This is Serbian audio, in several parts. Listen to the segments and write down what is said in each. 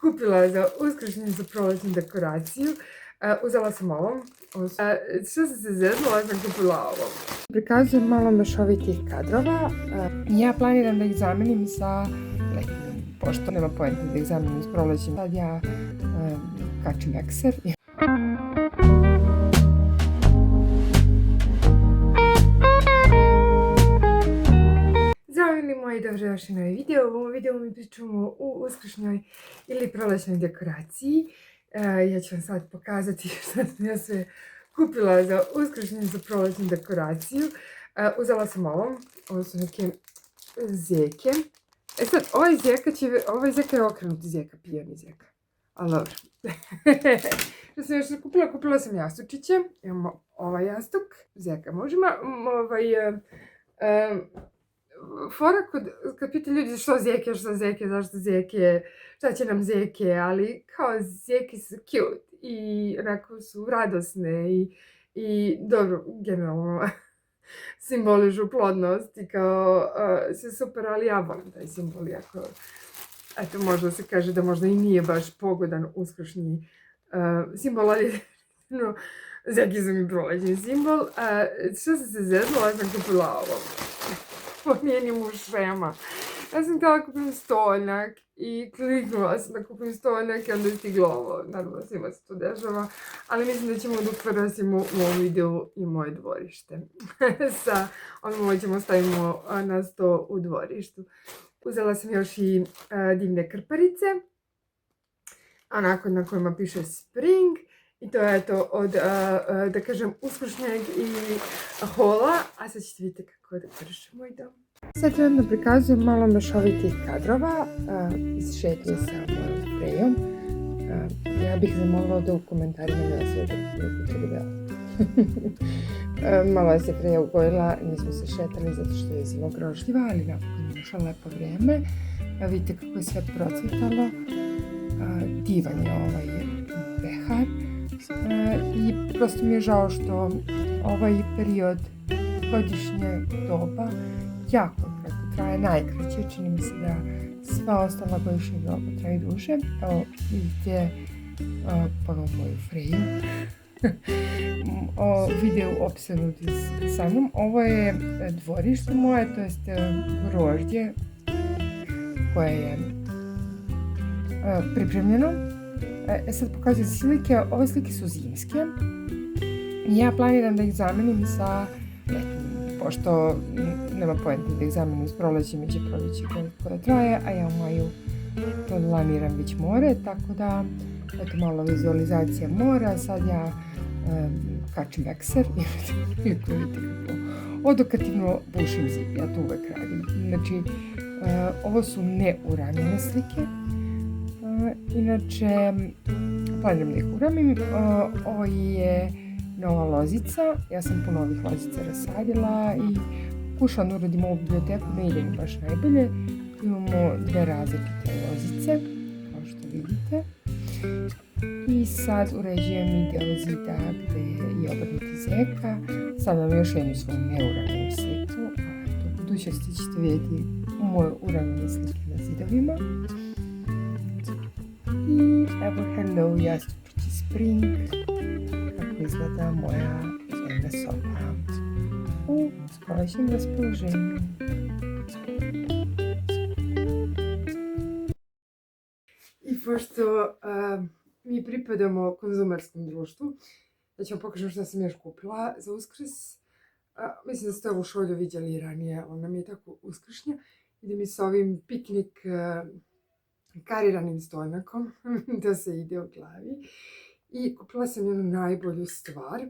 kupila za uskršnju za prolećnu dekoraciju. Uzela sam ovo. Što sam se zeznula, sam kupila ovo. Prikazujem malo mešovitih kadrova. Ja planiram da ih zamenim sa letnjim, pošto nema poenta da ih zamenim s prolećnim. Sad ja kačim ekser. Zdravo moji, dobrodošli na ovaj video. U ovom videu mi pričamo o uskršnjoj ili prolećnoj dekoraciji. Ja ću vam sad pokazati što sam ja sve kupila za uskršnju i za prolećnu dekoraciju. Uzela sam ovo. Ovo su neke zeke. Sad, ovaj zeka je okrenuti zeka, pijani zeka. Ali dobro. Što sam još kupila sam jastučiće. Imamo ovaj jastuk. Zeka možemo. Fora kad pita ljudi što zeke, zašto zeke, šta će nam zeke, ali kao zeke su cute i onako su radosne i dobro, generalno simboližu plodnost i kao sve super, ali ja volim taj simbol, iako eto možda se kaže da možda i nije baš pogodan uskršnji simbol, ali no, zeke su mi prolećni simbol. Što sam se zeznula, sam kupila ovo. Pomijenim ušema. Ja sam htjela kupim stolnjak i kliknula sam da kupim stolnjak i onda je stiglo ovo. Naravno svima se to dešava, ali mislim da ćemo da ukrasimo u ovom videu i moje dvorište. Sa ovim ćemo stavimo na sto u dvorištu. Uzela sam još i divne krparice, onako na kojima piše Spring. I to je to od, da kažem, uskršnjeg i hola. A sad ćete vidjeti kako dekorišem moj dom. Sad vam da prikazujem malo mešovitih kadrova iz šetnje sa mojom Frejom. Ja bih zamolila da u komentarima ne osvijete koliko to videla. Malo je se Freja ugojila, nismo se šetali zato što je zima grožljiva, ali napokon je došlo lepo vrijeme. Vidite kako je sve procvjetalo. Divan je ovaj pehar. I prosto mi je žao što ovaj period godišnje doba jako kratko traje, najkraće, čini mi se da sva ostala godišnja doba traje duže. Evo vidite ponovno moju Freju. Video opsednuti sa mnom. Ovo je dvorište moje, to jest grožđe koje je pripremljeno. Sad pokazujem slike, ove slike su zimske. Ja planiram da ih zamenim sa letnjim, pošto nema poenta da ih zamenim s prolećem, jer će proleće koje traje, a ja u maju planiram već more, tako da, eto malo vizualizacija mora, sad ja kačim ekser i vidite kako odokativno bušim zip, ja to uvek radim. Znači, ovo su neuramljene slike. Inače, planiram da ih uramim. Ovo je nova lozica. Ja sam puno ovih lozica rasadila i pokušala da uradim ovu biblioteku, ne ide mi baš najbolje. Imamo dve različite lozice, kao što vidite. I sad uređujem i deo zida gde je obrnuti zeka. Sad vam još jednu svoju neuramljenu sliku, a u budućnosti ćete vidjeti moje uramljene slike na zidovima. I evo, hello, jastučići Spring, kako izgleda moja zemlja soba u prolećnom raspoloženju. I pošto mi pripadamo konzumerskom društvu, da ću vam pokažem što sam još kupila za Uskrs. Mislim da ste ovu šolju vidjeli ranije, ona mi je tako uskršnja. Ide mi sa ovim piknik kariranim stolnjakom da se ide u glavi. I kupila sam jednu najbolju stvar,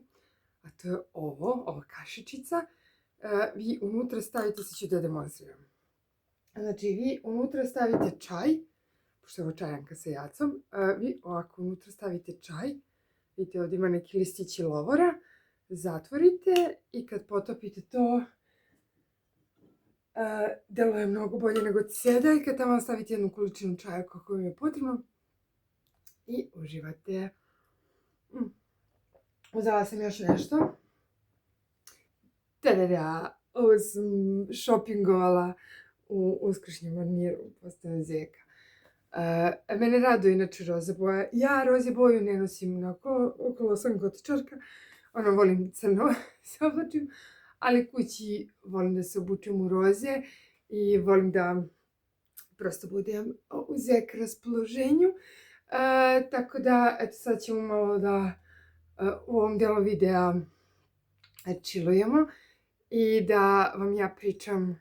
a to je ova kašičica. Vi unutra stavite, sad ću da demonstriram. Znači, vi unutra stavite čaj, pošto je ovo čajanka sa jacom, vi ovako unutra stavite čaj, vidite ovdje ima neki listići lovora, zatvorite i kad potopite to, deluje mnogo bolje nego cjeda i kad tamo stavite jednu količinu čaja kako vam je potrebno i uživate. Uzela sam još nešto. Tadada! Ovo sam šopingovala u uskršnjem orniru, postoje zeka. Mene raduje inače roza boja. Ja roze boju ne nosim okolo sam gotičarka. Volim crno se oblačim, ali kući volim da se obučem u roze i volim da prosto budem u zek raspoloženju. Tako da, eto, sad ćemo malo da u ovom delu videa chillujemo i da vam ja pričam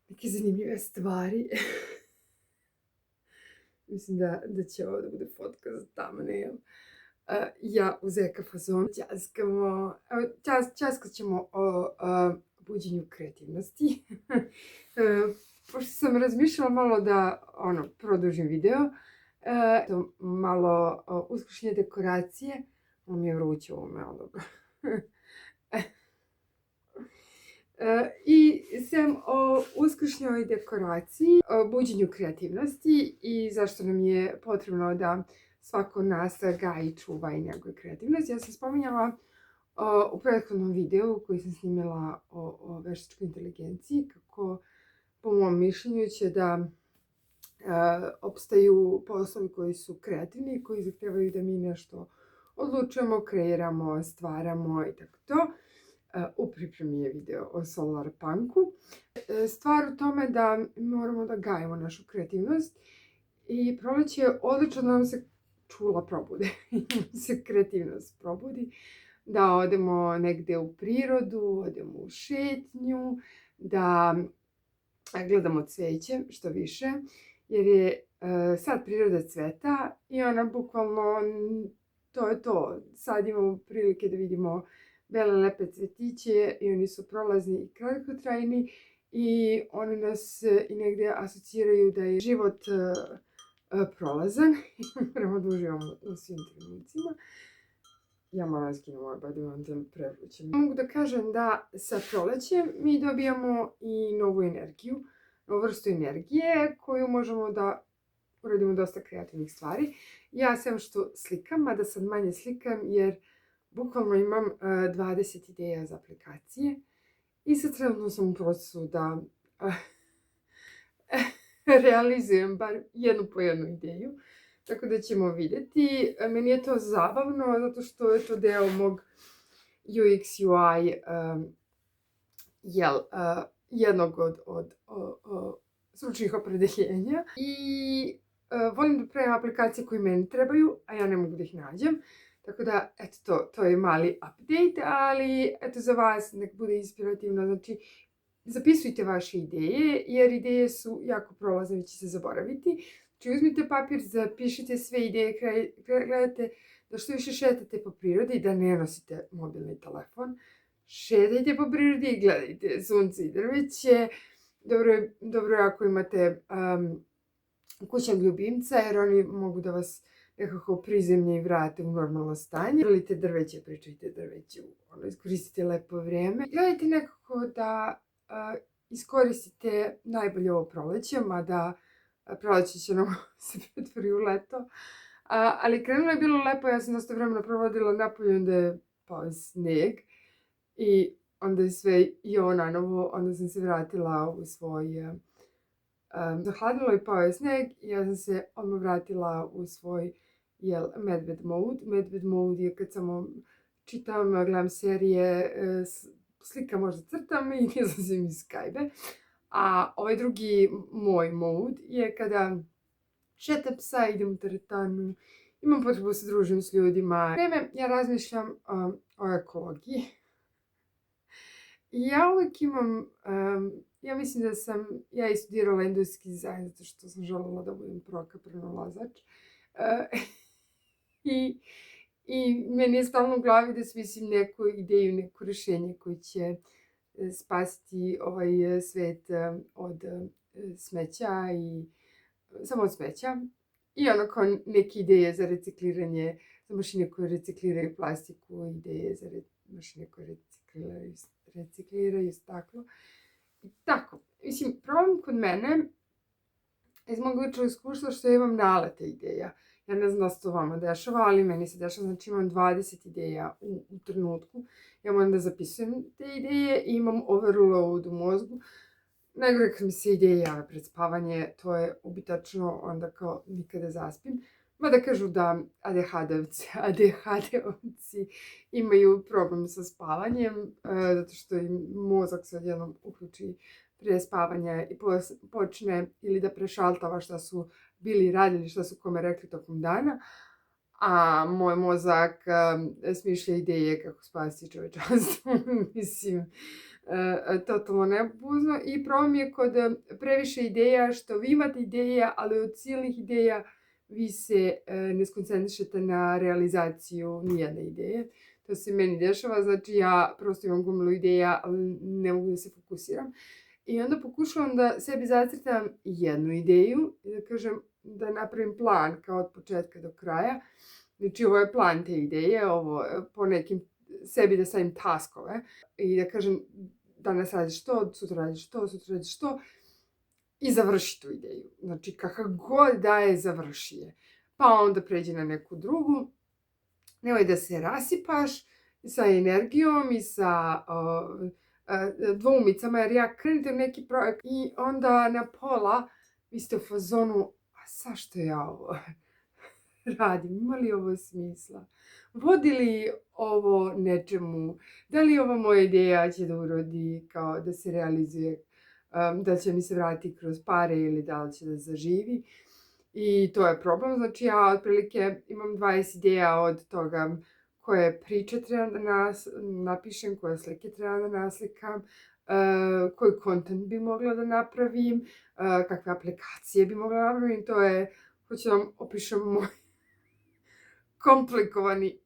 neke zanimljive stvari. Mislim da će ovo da bude fotka za thumbnail. Ja u zeka fazonu ćaskamo, ćaskat ćemo o buđenju kreativnosti. Pošto sam razmišljala malo da produžim video, malo uskršnje dekoracije, mi je vruće ovo malo dobro. I sem o uskršnjoj dekoraciji, o buđenju kreativnosti i zašto nam je potrebno da svako od nas gaji i čuva i njeguje kreativnost. Ja sam spominjala u prethodnom videu koji sam snimila o veštačkoj inteligenciji, kako po mom mišljenju će da opstaju poslovi koji su kreativni, koji zahtevaju da mi nešto odlučujemo, kreiramo, stvaramo i tako to. U pripremi je video o solar punku. Stvar u tome da moramo da gajimo našu kreativnost i proleće je odlično da nam se čula probude, da se kreativnost probudi, da odemo negde u prirodu, odemo u šetnju, da gledamo cveće što više, jer je sad priroda cveta i ona bukvalno, to je to. Sad imamo prilike da vidimo bele lepe cvetiće i oni su prolazni i kratkotrajni i oni nas i negde asociraju da je život prolazan i moramo da uživamo u svim trenucima. Ja moram skinu ovaj body vam da prevrućem. Mogu da kažem da sa prolećem mi dobijamo i novu energiju, novu vrstu energije koju možemo da uradimo dosta kreativnih stvari. Ja sem što slikam, mada sad manje slikam jer bukvalno imam 20 ideja za aplikacije i sad trenutno sam u procesu da realizujem bar jednu po jednu ideju. Tako da ćemo vidjeti. Meni je to zabavno zato što je to deo mog UX UI jednog od stručnih opredeljenja. I volim da pravim aplikacije koje meni trebaju, a ja ne mogu da ih nađem. Tako da, eto, to je mali update, ali eto za vas nek bude inspirativno. Znači, zapisujte vaše ideje, jer ideje su jako prolazne, vi će se zaboraviti. Znači, uzmite papir, zapišite sve ideje, gledajte da što više šetate po prirodi, da ne nosite mobilni telefon. Šetajte po prirodi i gledajte sunce i drveće. Dobro je ako imate kućnog ljubimca, jer oni mogu da vas nekako prizemlje i vrate u normalno stanje. Želite drveće, pričajte drveću, iskoristite lepo vrijeme. Gledajte nekako da iskoristite najbolje ovo proleće, mada proleće će nam se pretvori u leto. Ali krenulo je bilo lepo, ja sam dosta vremena provodila napolju, onda je pao sneg i onda je sve i ovo nanovo, onda sam se vratila u svoj zahladilo i pao je sneg i ja sam se odmah vratila u svoj medved mode. Medved mode je kad samo čitam, gledam serije, slikam, možda crtam i ne zazim iz Skype. A ovaj drugi moj mode je kada šetam psa, idem u teretanu, imam potrebu da se družim s ljudima. Ja razmišljam o ekologiji. Ja uvijek imam, ja mislim da sam, ja i studirala industrijski dizajn zato što sam željela da budem proka pronalazač. I meni je stalno u glavi da smislim neku ideju, neko rješenje koje će spasiti ovaj svet od smeća i samo od smeća. I kao neke ideje za recikliranje, za mašine koje recikliraju plastiku, ideje za mašine koje recikliraju staklo. I tako, mislim, problem kod mene, iz mog ličnog iskustva što ja imam nalete ideja. Ja ne znam da se to vama dešava, ali meni se dešava, znači imam 20 ideja u trenutku. Ja moram da zapisujem te ideje i imam overload u mozgu. Najgore kad mi se ideje jave pred spavanje, to je ubitačno, onda kao nikada zaspim. Mada kažu da ADHD-ovci imaju problem sa spavanjem, zato što im mozak se odjednom uključi prije spavanja i počne ili da prešaltava šta su bili radili, šta su kome rekli tokom dana, a moj mozak smišlja ideje kako spasiti čovečanstvo. Mislim, totalno nepozno. I problem je kod previše ideja, što vi imate ideja, ali od silnih ideja vi se ne skoncentrišete na realizaciju nijedne ideje. To se meni dešava, znači ja prosto imam gomilu ideja, ali ne mogu da se fokusiram. I onda pokušavam da sebi zacrtam jednu ideju i da kažem da napravim plan kao od početka do kraja. Znači ovo je plan te ideje, ovo po nekim sebi da stavim taskove i da kažem danas radiš to, sutra radiš to, sutra radiš to i završi tu ideju. Znači kakav god da je, završi je. Pa onda pređi na neku drugu. Nemoj da se rasipaš sa energijom i sa dvoumicama, jer ja krenete u neki projekt i onda na pola vi ste u fazonu, a zašto ja ovo radim, ima li ovo smisla? Vodi li ovo nečemu? Da li ova moja ideja će da urodi, kao da se realizuje, da će mi se vratiti kroz pare ili da li će da zaživi? I to je problem. Znači ja otprilike imam 20 ideja od toga koje priče treba da napišem, koje slike treba da naslikam, koji kontent bi mogla da napravim, kakve aplikacije bi mogla da napravim. To je, hoću da vam opišem moj komplikovani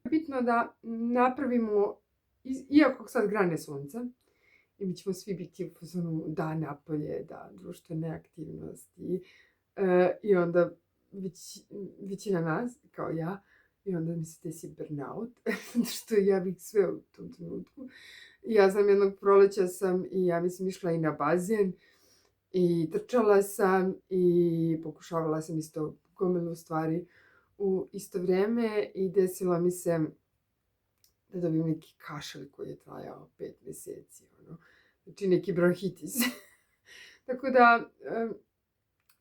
Bitno da napravimo, iako sad grane sunca, i mi ćemo svi biti u fazonu da napolje, da društvene aktivnosti, i onda većina nas, kao ja, i onda mi se desi burnout, zato što ja bih sve u tom trenutku. Ja znam, jednog proleća sam i ja mislim išla i na bazen i trčala sam i pokušavala sam isto gomilu stvari u isto vrijeme i desilo mi se da dobijem neki kašalj koji je trajao 5 mjeseci. Znači neki bronhitis. Tako da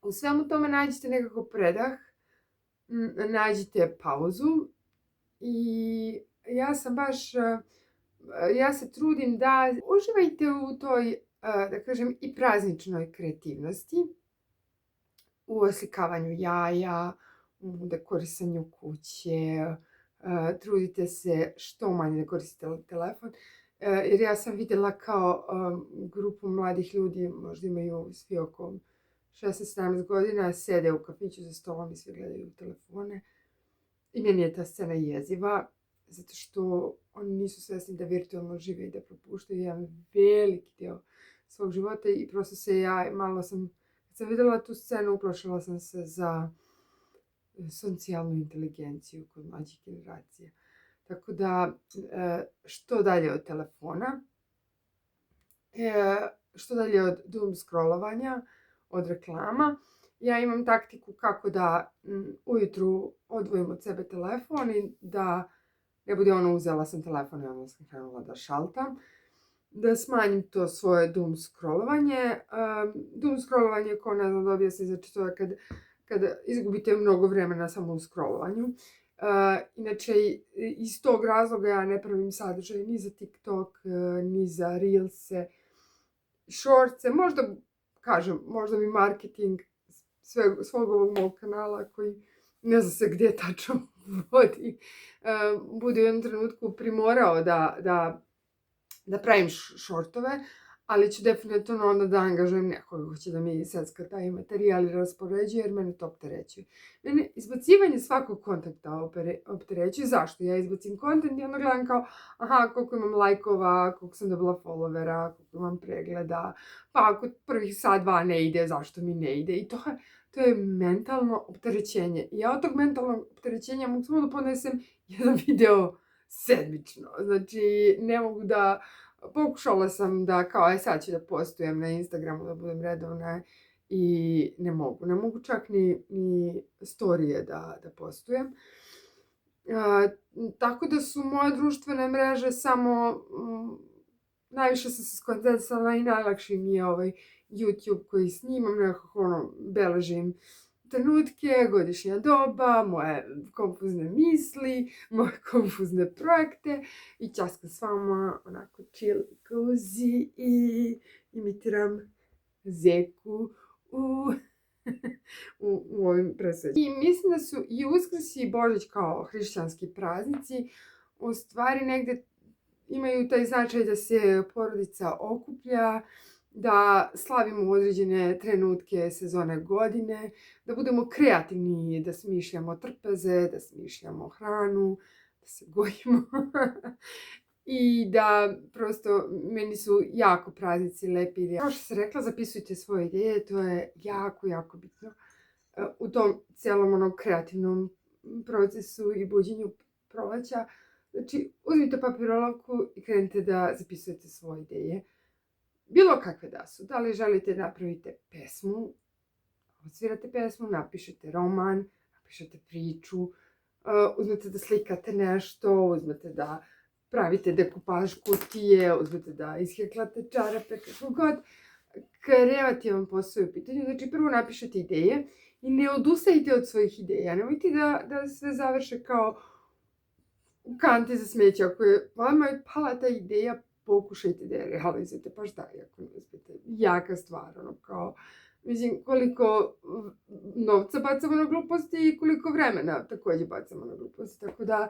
u svemu tome nađite nekako predah, nađite pauzu i ja se trudim da uživajte u toj, da kažem, i prazničnoj kreativnosti, u oslikavanju jaja, u dekorisanju kuće, trudite se što manje da koristite telefon, jer ja sam vidjela kao grupu mladih ljudi, možda imaju svi oko 16-17 godina, sede u kafiću za stolom i svi gledaju telefone. I meni je ta scena jeziva, zato što oni nisu svjesni da virtualno žive i da propuštaju jedan veliki dio svog života i prosto se ja malo sam, kad sam vidjela tu scenu, uplašila sam se za socijalnu inteligenciju kod mlađih generacija. Tako da, što dalje od telefona, što dalje od doom scrollovanja, od reklama. Ja imam taktiku kako da ujutru odvojim od sebe telefon i da ne bude uzela sam telefon i onda sam krenula da šaltam. Da smanjim to svoje doom scrollovanje. Doom scrollovanje, ko ne znam da objasni, znači to je kad izgubite mnogo vremena samo u scrollovanju. Inače, iz tog razloga ja ne pravim sadržaj ni za TikTok, ni za Reelse, Shortse, možda mi marketing svog ovog mog kanala koji ne zna se gdje tačno vodi, bude u jednom trenutku primorao da pravim shortove, ali ću definitivno onda da angažujem nekoga ko će da mi secka taj materijal i raspoređuje, jer mene to opterećuje. Mene izbacivanje svakog kontakta opterećuje. Zašto? Ja izbacim kontent i onda gledam kao, aha, koliko imam lajkova, koliko sam dobila followera, koliko imam pregleda, pa ako prvih sat, dva ne ide, zašto mi ne ide? I to je mentalno opterećenje. I ja od tog mentalnog opterećenja mogu samo da podnesem jedan video sedmično. Znači, ne mogu da... Pokušala sam da kao, sad ću da postujem na Instagramu, da budem redovna i ne mogu. Ne mogu čak ni storije da postujem. Tako da su moje društvene mreže samo najviše sam se skoncentrisala i najlakši mi je YouTube koji snimam, nekako beležim trenutke, godišnja doba, moje konfuzne misli, moje konfuzne projekte i ćaskam s vama onako chill, cozy i imitiram Zeku u u ovim presvećima. I mislim da su i Uskrs i Božić kao hrišćanski praznici u stvari negde imaju taj značaj da se porodica okuplja, da slavimo određene trenutke sezone godine, da budemo kreativni, da smišljamo trpeze, da smišljamo hranu, da se gojimo. I da prosto meni su jako praznici lepi ideje. Kao što sam rekla, zapisujte svoje ideje, to je jako, jako bitno u tom cijelom kreativnom procesu i buđenju proleća. Znači, uzmite papir, olovku i krenite da zapisujete svoje ideje. Bilo kakve da su. Da li želite da napravite pesmu, odsvirate pesmu, napišete roman, napišete priču, uzmete da slikate nešto, uzmete da pravite dekupaž kutije, uzmete da isheklate čarape, kako god. Kreativan posao je u pitanju. Znači, prvo napišete ideje i ne odustajte od svojih ideja. Nemojte da sve završe kao u kanti za smeće. Ako je vama je pala ta ideja, pokušajte da je realizujete. Pa šta je ako ne uspete? Jaka stvar, kao... Mislim, koliko novca bacamo na gluposti i koliko vremena takođe bacamo na gluposti. Tako da,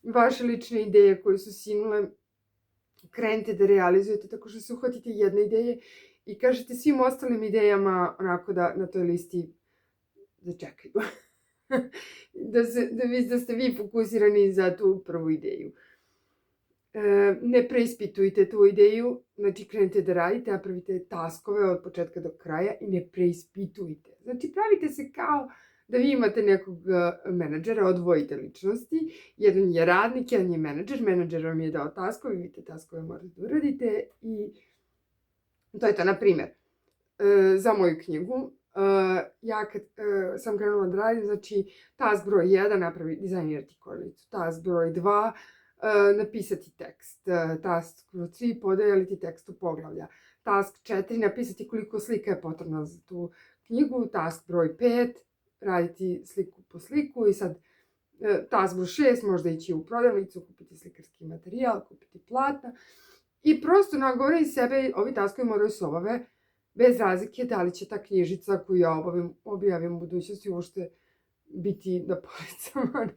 vaše lične ideje koje su sinule, krenite da realizujete tako što se uhvatite jedne ideje i kažete svim ostalim idejama onako da na toj listi začekaju. Da ste vi fokusirani za tu prvu ideju. Ne preispitujte tu ideju, znači krenite da radite, napravite taskove od početka do kraja i ne preispitujte. Znači pravite se kao da vi imate nekog menadžera, odvojite ličnosti. Jedan je radnik, jedan je menadžer. Menadžer vam je dao taskove, vi te taskove morate da uradite i to je to. Na primjer, za moju knjigu, ja kad sam krenula da radim, znači task broj 1 dizajnirati korelicu, task broj 2 napisati tekst, task broj 3 podeliti tekst u poglavlja, task 4 napisati koliko slika je potrebno za tu knjigu, task broj 5 raditi sliku po sliku i sad task broj 6 možda ići u prodavnicu, kupiti slikarski materijal, kupiti platna i prosto nagovorim sebe, ovi taskovi moraju se obave bez razlike da li će ta knjižica koju ja objavim u budućnosti uopšte biti na policama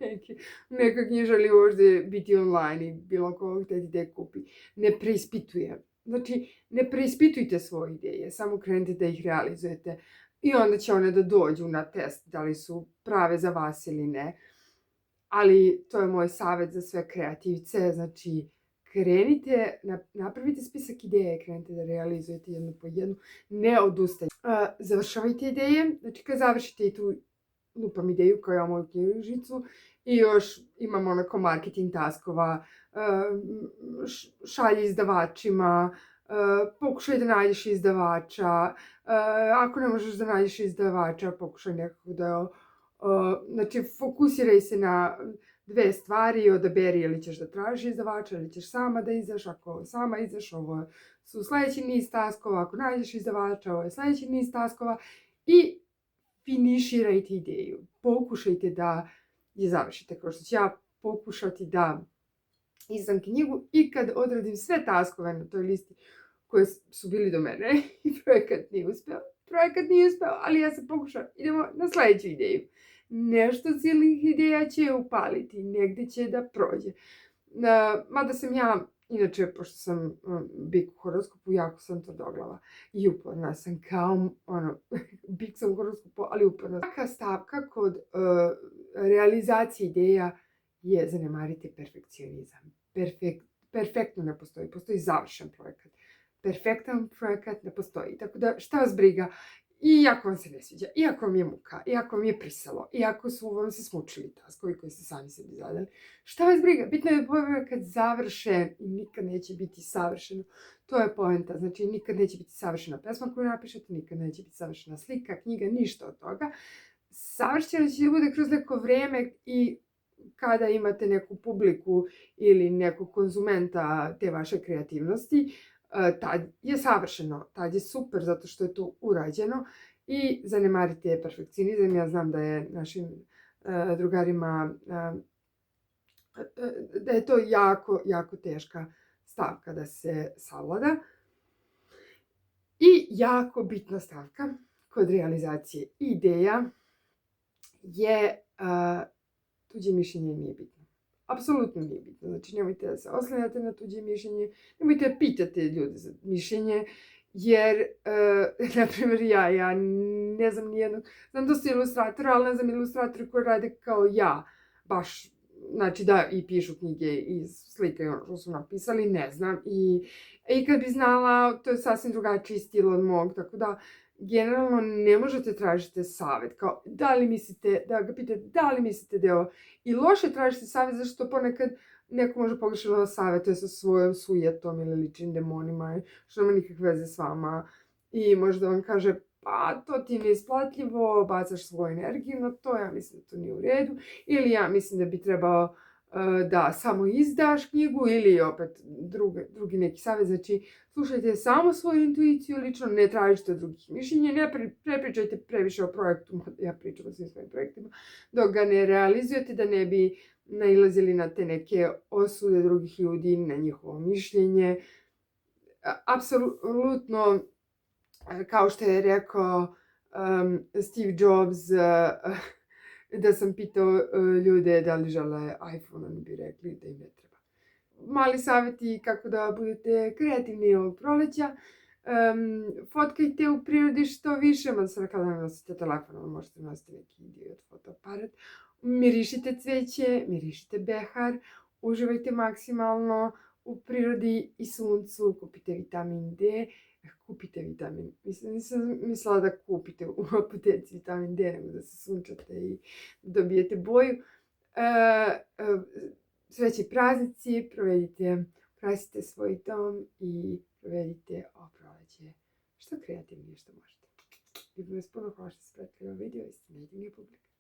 neka knjiža ili uopšte biti online i bilo ko hteti da je kupi. Ne preispitujem. Znači, ne preispitujte svoje ideje, samo krenite da ih realizujete i onda će one da dođu na test da li su prave za vas ili ne. Ali to je moj savjet za sve kreativce, znači krenite, napravite spisak ideje, krenite da realizujete jednu po jednu, ne odustajte. Završavajte ideje, znači kad završite i tu lupam ideju kao ja moju knjižicu i još imam onako marketing taskova, šalji izdavačima, pokušaj da nađeš izdavača, ako ne možeš da nađeš izdavača, pokušaj nekako da znači fokusiraj se na dve stvari, odaberi ili ćeš da tražiš izdavača ili ćeš sama da izdaš, ako sama izdaš, ovo su sledeći niz taskova, ako nađeš izdavača, ovo je sledeći niz taskova i finiširajte ideju, pokušajte da je završite, kao što ću ja pokušati da izdam knjigu i kad odradim sve taskove na toj listi koje su bili do mene i projekat nije uspeo, ali ja sam pokušala, idemo na sledeću ideju. Nešto silnih ideja će upaliti, negde će da prođe. Mada sam ja, inače, pošto sam bik u horoskopu, jako sam tvrdoglava i uporna sam kao, bik sam u horoskopu, ali uporna. Svaka stavka kod realizacije ideja je zanemariti perfekcionizam. Perfektno ne postoji, postoji završen projekat. Perfektan projekat ne postoji, tako da šta vas briga, iako vam se ne sviđa, iako vam je muka, iako vam je prisalo, iako su vam se smučili taskovi koji ste sami sebi zadali, šta vas briga, bitno je projekat završen i nikad neće biti savršeno, to je poenta, znači nikad neće biti savršena pesma koju napišete, nikad neće biti savršena slika, knjiga, ništa od toga, savršeno će da bude kroz neko vreme i kada imate neku publiku ili nekog konzumenta te vaše kreativnosti, tad je savršeno, tad je super zato što je to urađeno i zanemarite perfekcionizam. Ja znam da je našim drugarima da je to jako, jako teška stavka da se savlada. I jako bitna stavka kod realizacije ideja je tuđe mišljenje nije bitno. Apsolutno nije bitno. Znači, nemojte da se oslanjate na tuđe mišljenje, nemojte da pitate ljude za mišljenje, jer, na primjer, ja ne znam nijednog, znam dosta ilustratora, ali ne znam ilustratora koji rade kao ja, baš, znači da i pišu knjige i slikaju ono što su napisali, ne znam. I kad bi znala, to je sasvim drugačiji stil od mog, tako da generalno ne možete tražiti savjet, kao da li mislite, da ga pitate da li mislite da je ovo. I loše tražiti savjet zašto ponekad neko može pogrešno savjetuje sa svojom sujetom ili ličnim demonima, što nema nikakve veze s vama. I možda vam kaže, pa to ti je neisplatljivo, bacaš svoju energiju na to, ja mislim da to nije u redu. Ili ja mislim da bi trebao da samo izdaš knjigu ili opet drugi neki savjet. Znači, slušajte samo svoju intuiciju lično, ne tražite od drugih mišljenja, ne prepričajte previše o projektu, ja pričam o svim svojim projektima, dok ga ne realizujete da ne bi nailazili na te neke osude drugih ljudi, na njihovo mišljenje. Apsolutno, kao što je rekao Steve Jobs, da sam pitao ljude da li žele iPhone, oni bi rekli da im ne treba. Mali savjeti kako da budete kreativni ovog proleća. Fotkajte u prirodi što više, ma sam rekla da ne nosite telefon, možete nositi neki idiot fotoaparat. Mirišite cveće, mirišite behar, uživajte maksimalno u prirodi i suncu, kupite vitamin D. Kupite vitamin. Nisam mislila da kupite u apoteci vitamin D, nego da se sunčate i dobijete boju. Srećni praznici, krasite svoj dom i provedite ovo proleće što kreativnije što možete. Ljubim vas puno, hvala što ste pratili video i snimajte mi publika.